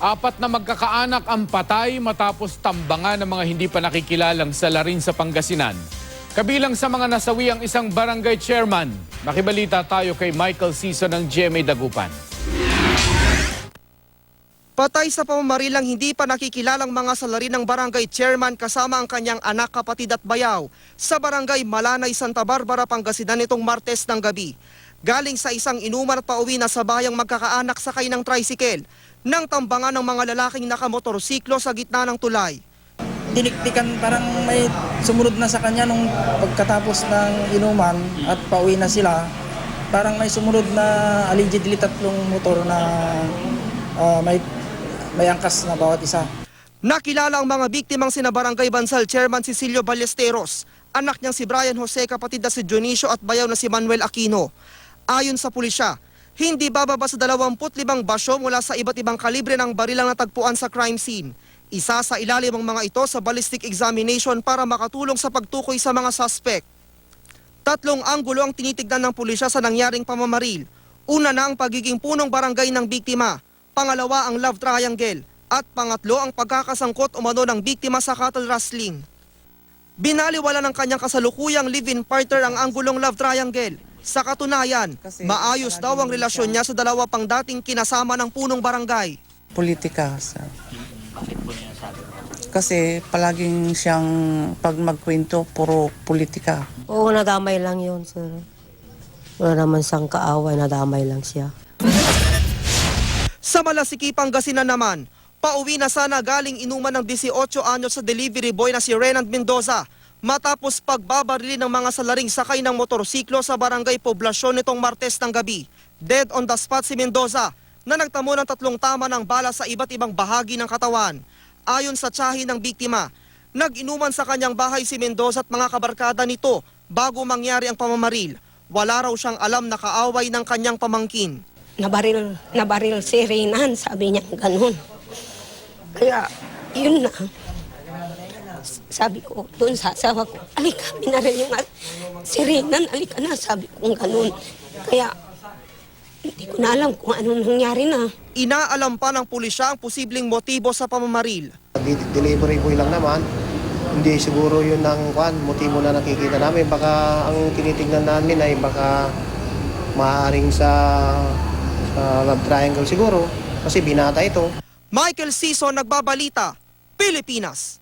Apat na magkakaanak ang patay matapos tambangan ng mga hindi pa nakikilalang salarin sa Pangasinan. Kabilang sa mga nasawi ang isang barangay chairman. Makibalita tayo kay Michael Sison ng GMA Dagupan. Patay sa pamamarilang hindi pa nakikilalang mga salarin ng barangay chairman kasama ang kanyang anak, kapatid at bayaw sa barangay Malanay, Santa Barbara, Pangasinan nitong Martes ng gabi. Galing sa isang inuman at pauwi na sa bayang magkakaanak sakay ng tricycle nang tambangan ng mga lalaking nakamotorsiklo sa gitna ng tulay. Diniktikan, parang may sumunod na sa kanya nung pagkatapos ng inuman at pauwi na sila. Parang may sumunod na allegedly tatlong motor na may angkas na bawat isa. Nakilala ang mga biktimang sina Barangay Bansal Chairman Cecilio Ballesteros, anak niyang si Brian Jose, kapatid na si Dionisio at bayaw na si Manuel Aquino. Ayon sa pulisya, hindi bababa sa 25 basyo mula sa iba't ibang kalibre ng baril ang natagpuan sa crime scene. Isa sa ilalim ang mga ito sa ballistic examination para makatulong sa pagtukoy sa mga suspect. Tatlong anggulo ang tinitignan ng pulisya sa nangyaring pamamaril. Una na ang pagiging punong barangay ng biktima, pangalawa ang love triangle, at pangatlo ang pagkakasangkot umano ng biktima sa cattle rustling. Binaliwala ng kanyang kasalukuyang live-in partner ang anggulong love triangle. Sa katunayan, maayos daw ang relasyon niya sa dalawa pang dating kinasama ng punong barangay. Politika, sir. Kasi palaging siyang pag magkwento, puro politika. Oo, nadamay lang yun, sir. Wala naman siyang kaaway, nadamay lang siya. Sa Malasiki, Pangasinan naman, pauwi na sana galing inuman ng 18 anyos sa delivery boy na si Renand Mendoza matapos pagbabarili ng mga salaring sakay ng motorsiklo sa barangay Poblasyon nitong Martes ng gabi. Dead on the spot si Mendoza na nagtamo ng 3 tama ng bala sa iba't ibang bahagi ng katawan. Ayon sa tiyahin ng biktima, nag-inuman sa kanyang bahay si Mendoza at mga kabarkada nito bago mangyari ang pamamaril. Wala raw siyang alam na kaaway ng kanyang pamangkin. Nabaril si Renan, sabi niya ganun. Kaya, yun na. Sabi ko doon sa asawa ko, alika, binaril yung si Renan, alika na, sabi ko ganun. Kaya, hindi ko na alam kung ano nangyari na. Inaalam pa ng pulisya ang posibleng motibo sa pamamaril. Delivery boy lang naman, hindi siguro yun ang motibo na nakikita namin. Baka ang tinitingnan namin ay baka maaaring sa love triangle siguro kasi binata ito. Michael Sison, Nagbabalita, Pilipinas.